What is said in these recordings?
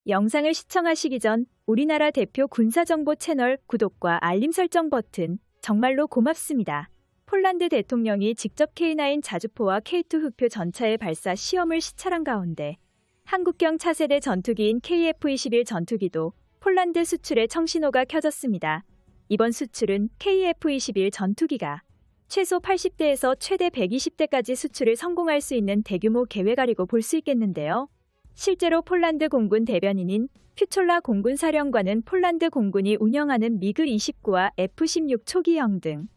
영상을 시청하시기 전 우리나라 대표 군사정보 채널 구독과 알림 설정 버튼 정말로 고맙습니다. 폴란드 대통령이 직접 K9 자주포와 K2 흑표 전차의 발사 시험을 시찰한 가운데 한국형 차세대 전투기인 KF-21 전투기도 폴란드 수출의 청신호가 켜졌습니다. 이번 수출은 KF-21 전투기가 최소 80대에서 최대 120대까지 수출을 성공할 수 있는 대규모 계획이라고 볼 수 있겠는데요. 실제로 폴란드 공군 대변인인 퓨촐라 공군사령관은 폴란드 공군이 운영하는 미그-29와 F-16 초기형 등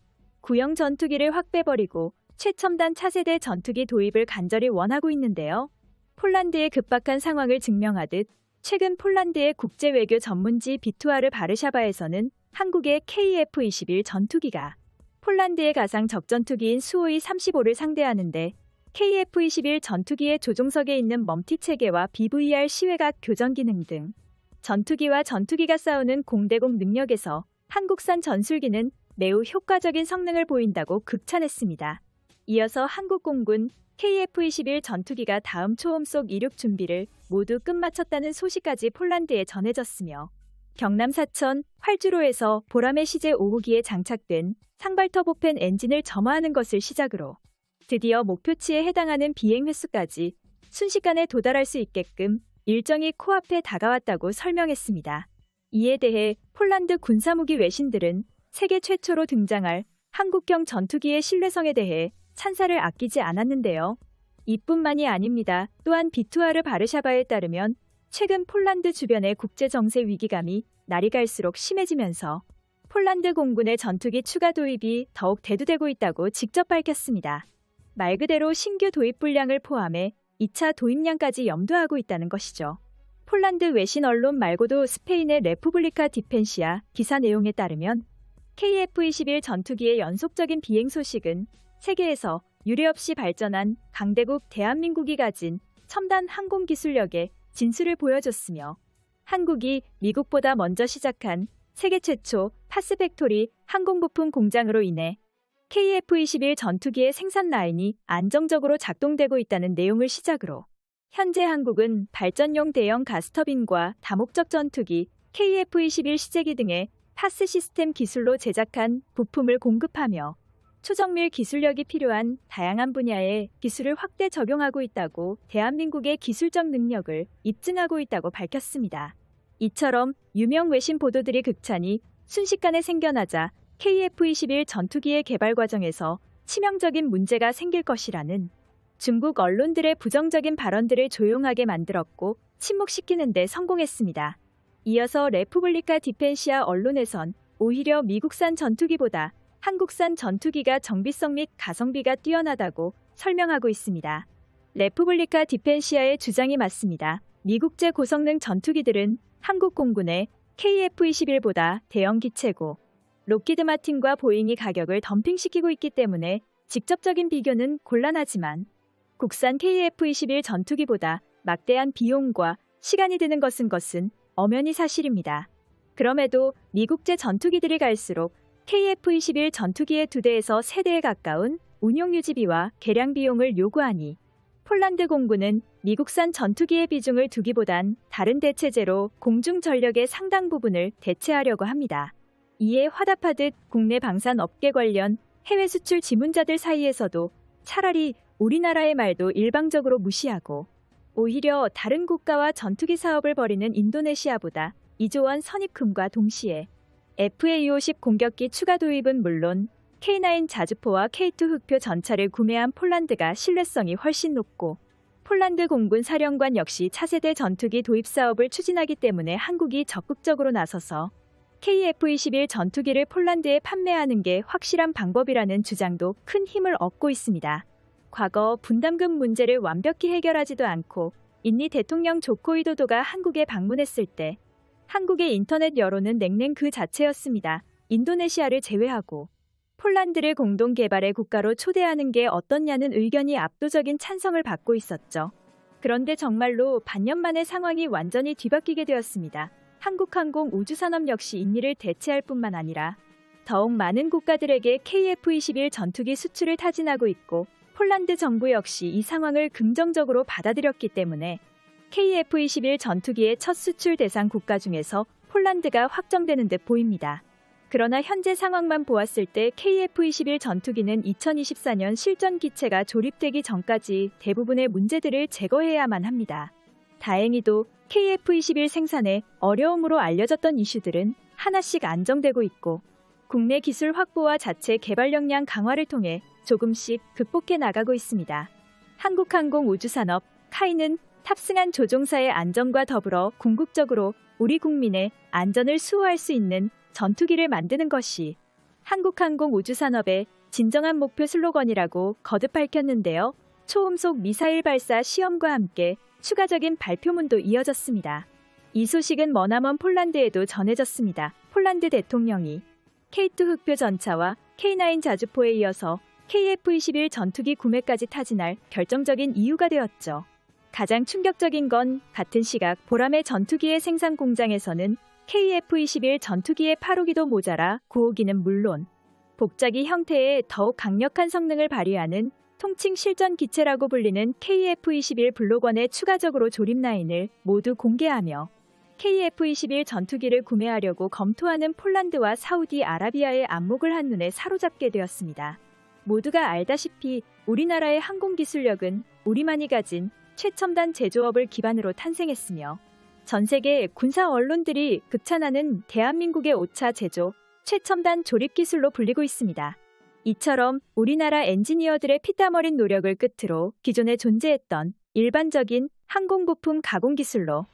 구형 전투기를 확 빼버리고 최첨단 차세대 전투기 도입을 간절히 원하고 있는데요. 폴란드의 급박한 상황을 증명하듯 최근 폴란드의 국제외교 전문지 비투아르 바르샤바에서는 한국의 KF-21 전투기가 폴란드의 가상 적전투기인 수호이 35를 상대하는데 KF-21 전투기의 조종석에 있는 멈티 체계와 BVR 시외각 교전 기능 등 전투기와 전투기가 싸우는 공대공 능력에서 한국산 전술기는 매우 효과적인 성능을 보인다고 극찬했습니다. 이어서 한국공군 KF-21 전투기가 다음 초음 속 이륙 준비를 모두 끝마쳤다는 소식까지 폴란드에 전해졌으며 경남 사천 활주로에서 보라매 시제 5호기에 장착된 상발 터보팬 엔진을 점화하는 것을 시작으로 드디어 목표치에 해당하는 비행 횟수까지 순식간에 도달할 수 있게끔 일정이 코앞에 다가왔다고 설명했습니다. 이에 대해 폴란드 군사무기 외신들은 세계 최초로 등장할 한국형 전투기의 신뢰성에 대해 찬사를 아끼지 않았는데요. 이뿐만이 아닙니다. 또한 비투아르 바르샤바에 따르면 최근 폴란드 주변의 국제정세 위기감이 날이 갈수록 심해지면서 폴란드 공군의 전투기 추가 도입이 더욱 대두되고 있다고 직접 밝혔습니다. 말 그대로 신규 도입 분량을 포함해 2차 도입량까지 염두하고 있다는 것이죠. 폴란드 외신 언론 말고도 스페인의 레푸블리카 디펜시아 기사 내용에 따르면 KF-21 전투기의 연속적인 비행 소식은 세계에서 유례없이 발전한 강대국 대한민국이 가진 첨단 항공 기술력의 진수를 보여줬으며 한국이 미국보다 먼저 시작한 세계 최초 파스팩토리 항공부품 공장으로 인해 KF-21 전투기의 생산 라인이 안정적으로 작동되고 있다는 내용을 시작으로 현재 한국은 발전용 대형 가스터빈과 다목적 전투기 KF-21 시제기 등의 파스 시스템 기술로 제작한 부품을 공급하며 초정밀 기술력이 필요한 다양한 분야의 기술을 확대 적용하고 있다고 대한민국의 기술적 능력을 입증하고 있다고 밝혔습니다. 이처럼 유명 외신 보도들이 극찬이 순식간에 생겨나자 KF-21 전투기의 개발 과정에서 치명적인 문제가 생길 것이라는 중국 언론들의 부정적인 발언들을 조용하게 만들었고 침묵시키는 데 성공했습니다. 이어서 레푸블리카 디펜시아 언론에선 오히려 미국산 전투기보다 한국산 전투기가 정비성 및 가성비가 뛰어나다고 설명하고 있습니다. 레푸블리카 디펜시아의 주장이 맞습니다. 미국제 고성능 전투기들은 한국 공군의 KF-21보다 대형 기체고 록히드 마틴과 보잉이 가격을 덤핑시키고 있기 때문에 직접적인 비교는 곤란하지만 국산 KF-21 전투기보다 막대한 비용과 시간이 드는 것은 엄연히 사실입니다. 그럼에도 미국제 전투기들이 갈수록 KF-21 전투기의 2대에서 3대에 가까운 운용 유지비와 개량 비용을 요구하니 폴란드 공군은 미국산 전투기의 비중을 두기보단 다른 대체제로 공중 전력의 상당 부분을 대체하려고 합니다. 이에 화답하듯 국내 방산 업계 관련 해외 수출 지문자들 사이에서도 차라리 우리나라의 말도 일방적으로 무시하고 오히려 다른 국가와 전투기 사업을 벌이는 인도네시아보다 2조 원 선입금과 동시에 FA-250 공격기 추가 도입은 물론 K9 자주포와 K2 흑표 전차를 구매한 폴란드가 신뢰성이 훨씬 높고 폴란드 공군 사령관 역시 차세대 전투기 도입 사업을 추진하기 때문에 한국이 적극적으로 나서서 KF-21 전투기를 폴란드에 판매하는 게 확실한 방법이라는 주장도 큰 힘을 얻고 있습니다. 과거 분담금 문제를 완벽히 해결하지도 않고 인니 대통령 조코 위도도가 한국에 방문했을 때 한국의 인터넷 여론은 냉랭 그 자체였습니다. 인도네시아를 제외하고 폴란드를 공동 개발의 국가로 초대하는 게 어떻냐는 의견이 압도적인 찬성을 받고 있었죠. 그런데 정말로 반년 만에 상황이 완전히 뒤바뀌게 되었습니다. 한국항공 우주산업 역시 인니를 대체할 뿐만 아니라 더욱 많은 국가들에게 KF-21 전투기 수출을 타진하고 있고 폴란드 정부 역시 이 상황을 긍정적으로 받아들였기 때문에 KF-21 전투기의 첫 수출 대상 국가 중에서 폴란드가 확정되는 듯 보입니다. 그러나 현재 상황만 보았을 때 KF-21 전투기는 2024년 실전 기체가 조립되기 전까지 대부분의 문제들을 제거해야만 합니다. 다행히도 KF-21 생산에 어려움으로 알려졌던 이슈들은 하나씩 안정되고 있고 국내 기술 확보와 자체 개발 역량 강화를 통해 조금씩 극복해 나가고 있습니다. 한국항공우주산업 카이는 탑승한 조종사의 안전과 더불어 궁극적으로 우리 국민의 안전을 수호할 수 있는 전투기를 만드는 것이 한국항공우주산업의 진정한 목표 슬로건이라고 거듭 밝혔는데요. 초음속 미사일 발사 시험과 함께 추가적인 발표문도 이어졌습니다. 이 소식은 머나먼 폴란드에도 전해졌습니다. 폴란드 대통령이 K2 흑표 전차와 K9 자주포에 이어서 KF-21 전투기 구매까지 타진할 결정적인 이유가 되었죠. 가장 충격적인 건 같은 시각 보람의 전투기의 생산 공장에서는 KF-21 전투기의 8호기도 모자라 9호기는 물론 복자기 형태의 더욱 강력한 성능을 발휘하는 통칭 실전 기체라고 불리는 KF-21 블록1의 추가적으로 조립 라인을 모두 공개하며 KF-21 전투기를 구매하려고 검토하는 폴란드와 사우디아라비아의 안목을 한눈에 사로잡게 되었습니다. 모두가 알다시피 우리나라의 항공기술력은 우리만이 가진 최첨단 제조업을 기반으로 탄생했으며 전 세계 군사 언론들이 극찬하는 대한민국의 5차 제조, 최첨단 조립 기술로 불리고 있습니다. 이처럼 우리나라 엔지니어들의 피땀 어린 노력을 끝으로 기존에 존재했던 일반적인 항공부품 가공 기술로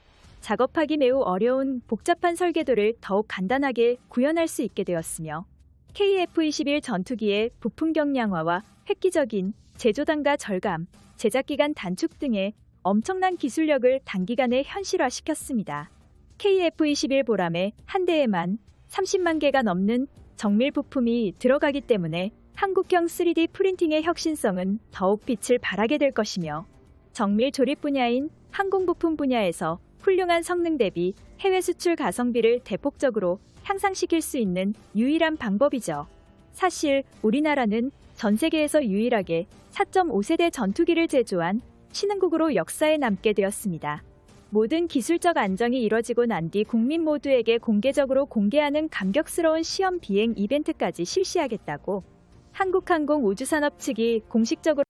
작업하기 매우 어려운 복잡한 설계도를 더욱 간단하게 구현할 수 있게 되었으며 KF-21 전투기의 부품 경량화와 획기적인 제조 단가 절감, 제작 기간 단축 등의 엄청난 기술력을 단기간에 현실화시켰습니다. KF-21 보람에 한 대에만 30만 개가 넘는 정밀 부품이 들어가기 때문에 한국형 3D 프린팅의 혁신성은 더욱 빛을 발하게 될 것이며 정밀 조립 분야인 항공부품 분야에서 훌륭한 성능 대비 해외 수출 가성비를 대폭적으로 향상시킬 수 있는 유일한 방법이죠. 사실 우리나라는 전 세계에서 유일하게 4.5세대 전투기를 제조한 신흥국으로 역사에 남게 되었습니다. 모든 기술적 안정이 이뤄지고 난 뒤 국민 모두에게 공개적으로 공개하는 감격스러운 시험 비행 이벤트까지 실시하겠다고 한국항공우주산업 측이 공식적으로